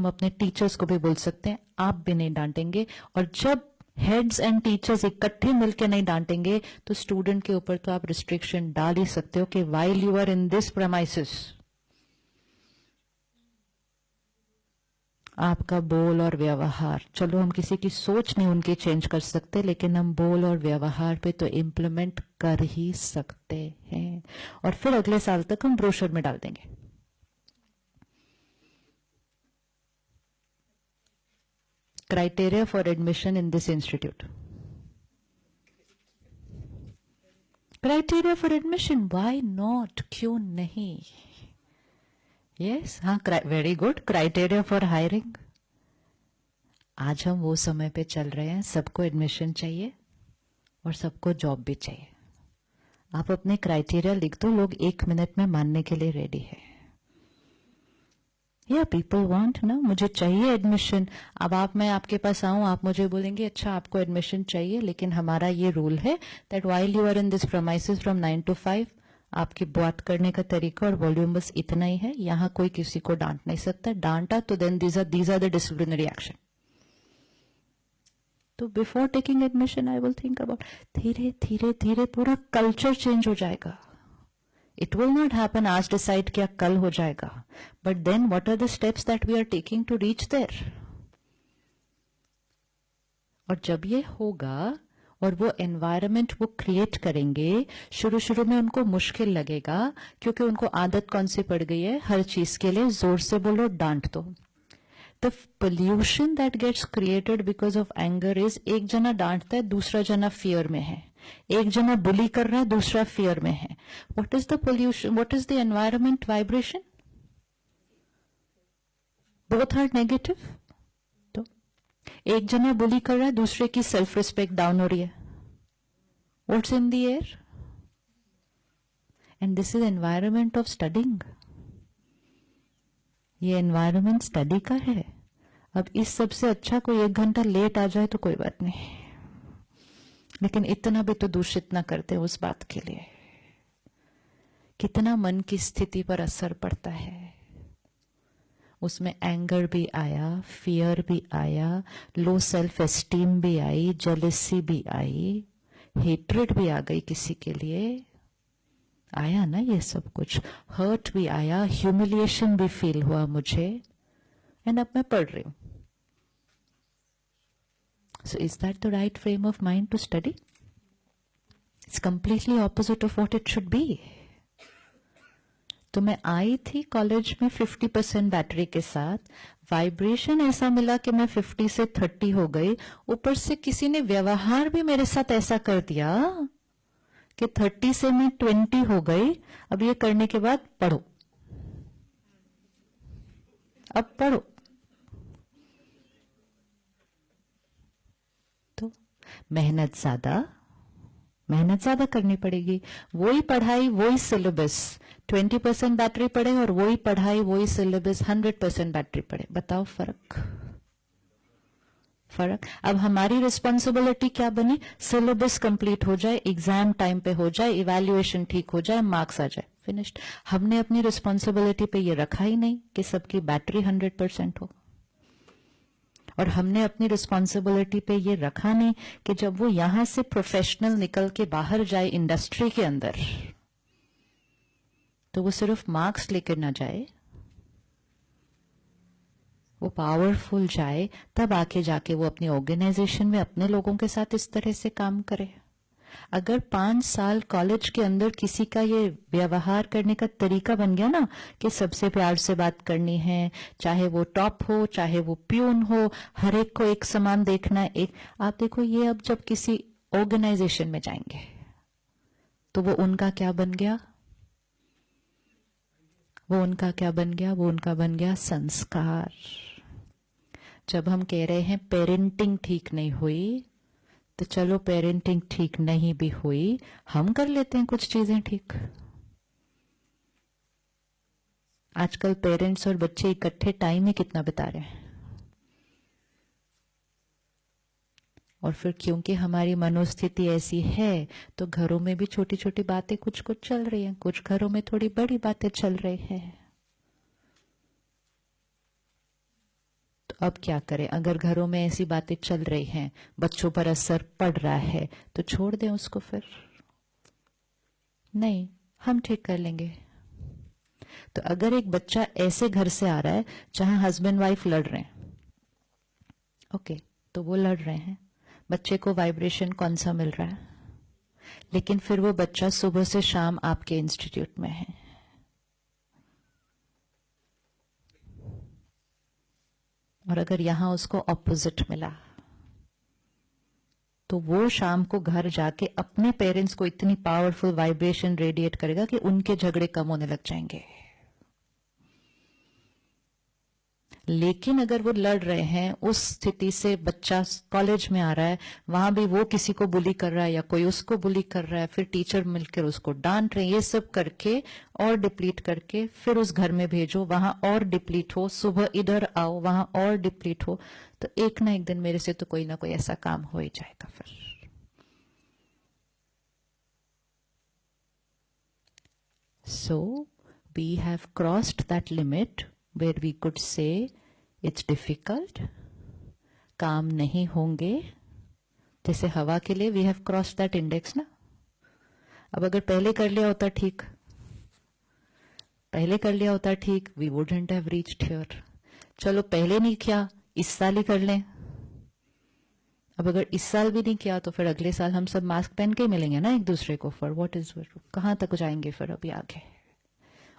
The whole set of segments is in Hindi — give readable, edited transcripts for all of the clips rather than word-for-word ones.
हम अपने टीचर्स को भी बोल सकते हैं, आप भी नहीं डांटेंगे। और जब हेड्स एंड टीचर्स इकट्ठे मिलकर नहीं डांटेंगे तो स्टूडेंट के ऊपर तो आप रिस्ट्रिक्शन डाल ही सकते हो कि while you are in this premises, आपका बोल और व्यवहार, चलो हम किसी की सोच नहीं उनकी चेंज कर सकते, लेकिन हम बोल और व्यवहार पे तो इम्प्लीमेंट कर ही सकते हैं। और फिर अगले साल तक हम ब्रोशर में डाल देंगे। Criteria for admission in this institute, criteria for admission, why not, क्यों नहीं? यस, हाँ, very good. Criteria for hiring, आज हम वो समय पे चल रहे हैं, सबको एडमिशन चाहिए और सबको जॉब भी चाहिए। आप अपने क्राइटेरिया लिख दो, लोग 1 मिनट में मानने के लिए रेडी है। या पीपल वांट ना, मुझे चाहिए एडमिशन। अब मैं आपके पास आऊं, आप मुझे बोलेंगे अच्छा आपको एडमिशन चाहिए, लेकिन हमारा ये रूल है that while you are in this premises from 9 to 5, आपकी बात करने का तरीका और वॉल्यूम बस इतना ही है, यहां कोई किसी को डांट नहीं सकता। डांटा तो then these are the disciplinary action. तो before taking admission I will think about, धीरे धीरे धीरे पूरा कल्चर चेंज हो जाएगा। इट विल नॉट हैपन आज डिसाइड किया कल हो जाएगा, but then what are the steps that we are taking to reach there. और जब ये होगा और वो एनवायरनमेंट वो क्रिएट करेंगे, शुरू शुरू में उनको मुश्किल लगेगा, क्योंकि उनको आदत कौन सी पड़ गई है, हर चीज के लिए जोर से बोलो, डांट दो। The pollution that gets created because of anger is, एक जना डांटता है, दूसरा जना फियर में है, एक जना बुली कर रहा है, दूसरा फियर में है। What is the pollution, what is the environment vibration? Both are negative. तो एक जना बुली कर रहा है, दूसरे की सेल्फ रिस्पेक्ट डाउन हो रही है। What's in the air? And this is environment of studying. ये एनवायरनमेंट स्टडी का है। अब इस सबसे अच्छा कोई 1 घंटा लेट आ जाए तो कोई बात नहीं, लेकिन इतना भी तो दूषित ना करते उस बात के लिए। कितना मन की स्थिति पर असर पड़ता है। उसमें एंगर भी आया, फियर भी आया, लो सेल्फ एस्टीम भी आई, जेलसी भी आई, हेट्रेड भी आ गई किसी के लिए, आया ना ये सब कुछ। हर्ट भी आया, ह्यूमिलिएशन भी फील हुआ मुझे, एंड अब मैं पढ़ रही हूं। So is that the right frame of mind to study? It's completely opposite of what it should be. तो मैं आई थी कॉलेज में 50% बैटरी के साथ, वाइब्रेशन ऐसा मिला कि मैं 50 से 30 हो गई, ऊपर से किसी ने व्यवहार भी मेरे साथ ऐसा कर दिया कि 30 से मैं 20 हो गई। अब ये करने के बाद पढ़ो, अब पढ़ो। तो मेहनत ज्यादा करनी पड़ेगी। वही पढ़ाई, वही सिलेबस, 20% बैटरी पड़े और वही पढ़ाई, वही सिलेबस, 100% बैटरी पड़े। बताओ फर्क। अब हमारी रिस्पॉन्सिबिलिटी क्या बनी? सिलेबस कंप्लीट हो जाए, एग्जाम टाइम पे हो जाए, इवैल्यूएशन ठीक हो जाए, मार्क्स आ जाए, फिनिश्ड। हमने अपनी रिस्पॉन्सिबिलिटी पे ये रखा ही नहीं कि सबकी बैटरी 100% हो, और हमने अपनी रिस्पॉन्सिबिलिटी पे ये रखा नहीं कि जब वो यहां से प्रोफेशनल निकल के बाहर जाए इंडस्ट्री के अंदर, तो वो सिर्फ मार्क्स लेकर ना जाए, वो पावरफुल जाए, तब आके जाके वो अपनी ऑर्गेनाइजेशन में अपने लोगों के साथ इस तरह से काम करे। अगर 5 साल कॉलेज के अंदर किसी का ये व्यवहार करने का तरीका बन गया ना कि सबसे प्यार से बात करनी है, चाहे वो टॉप हो चाहे वो प्यून हो, हर एक को एक समान देखना है, एक, आप देखो ये अब जब किसी ऑर्गेनाइजेशन में जाएंगे तो वो उनका क्या बन गया? वो उनका बन गया संस्कार। जब हम कह रहे हैं पेरेंटिंग ठीक नहीं हुई, तो चलो पेरेंटिंग ठीक नहीं भी हुई, हम कर लेते हैं कुछ चीजें ठीक। आजकल पेरेंट्स और बच्चे इकट्ठे टाइम ही कितना बिता रहे हैं, और फिर क्योंकि हमारी मनोस्थिति ऐसी है तो घरों में भी छोटी छोटी बातें कुछ कुछ चल रही हैं, कुछ घरों में थोड़ी बड़ी बातें चल रही हैं। अब क्या करें? अगर घरों में ऐसी बातें चल रही हैं, बच्चों पर असर पड़ रहा है, तो छोड़ दें उसको फिर? नहीं, हम ठीक कर लेंगे। तो अगर एक बच्चा ऐसे घर से आ रहा है जहां हस्बैंड वाइफ लड़ रहे हैं, ओके, तो वो लड़ रहे हैं, बच्चे को वाइब्रेशन कौन सा मिल रहा है, लेकिन फिर वो बच्चा सुबह से शाम आपके इंस्टीट्यूट में है, और अगर यहां उसको ऑपोजिट मिला, तो वो शाम को घर जाके अपने पेरेंट्स को इतनी पावरफुल वाइब्रेशन रेडिएट करेगा कि उनके झगड़े कम होने लग जाएंगे। लेकिन अगर वो लड़ रहे हैं, उस स्थिति से बच्चा कॉलेज में आ रहा है, वहां भी वो किसी को बुली कर रहा है या कोई उसको बुली कर रहा है, फिर टीचर मिलकर उसको डांट रहे हैं, ये सब करके और डिप्लीट करके फिर उस घर में भेजो, वहां और डिप्लीट हो, सुबह इधर आओ, वहां और डिप्लीट हो, तो एक ना एक दिन मेरे से तो कोई ना कोई ऐसा काम हो ही जाएगा फिर। So we have crossed that limit where we could say it's difficult, काम नहीं होंगे, जैसे हवा के लिए we have crossed that index ना। अब अगर पहले कर लिया होता ठीक, पहले कर लिया होता ठीक, we wouldn't have reached here। चलो पहले नहीं किया, इस साल ही कर लें। अब अगर इस साल भी नहीं किया तो फिर अगले साल हम सब मास्क पहन के मिलेंगे ना एक दूसरे को, फॉर व्हाट इज, कहां तक जाएंगे फिर अभी आगे।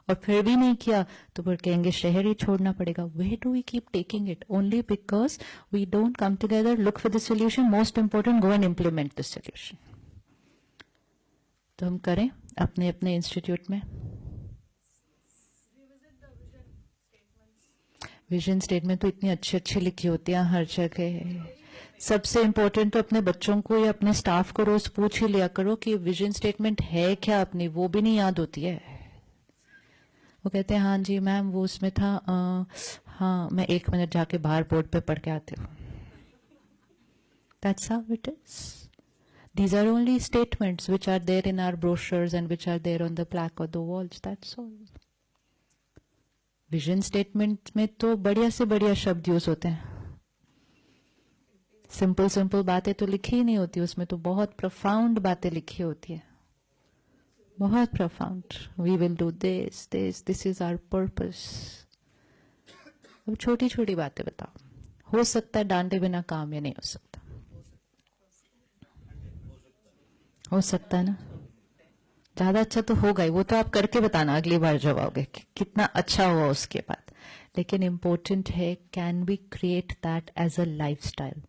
और फिर भी नहीं किया तो फिर कहेंगे शहर ही छोड़ना पड़ेगा। Where do we keep taking it? Only because we don't come together, look for the solution, most important go and implement the solution. तो हम करें अपने अपने इंस्टीट्यूट में। विजन स्टेटमेंट तो इतनी अच्छी अच्छी लिखी होती है हर जगह। सबसे इम्पोर्टेंट तो अपने बच्चों को या अपने स्टाफ को रोज पूछ ही लिया करो कि विजन स्टेटमेंट है क्या अपनी, वो भी नहीं याद होती है। वो कहते हैं हाँ जी मैम वो उसमें था, हाँ मैं 1 मिनट जाके बाहर बोर्ड पे पढ़ के आती हूँ। That's how it is. These are only statements which are there in our brochures and which are there on the plaque or the walls. That's all. Vision statement में तो बढ़िया से बढ़िया शब्द यूज होते हैं, सिंपल सिंपल बातें तो लिखी ही नहीं होती उसमें, तो बहुत प्रोफाउंड बातें लिखी होती है, बहुत profound. We will do this this, this is our purpose. अब छोटी छोटी बातें बताओ, हो सकता है डांटे बिना काम या नहीं हो सकता? हो सकता है ना? ज्यादा अच्छा तो होगा ही, वो तो आप करके बताना अगली बार जब आओगे कि कितना अच्छा हुआ उसके बाद। लेकिन इम्पोर्टेंट है, can we create that as a lifestyle?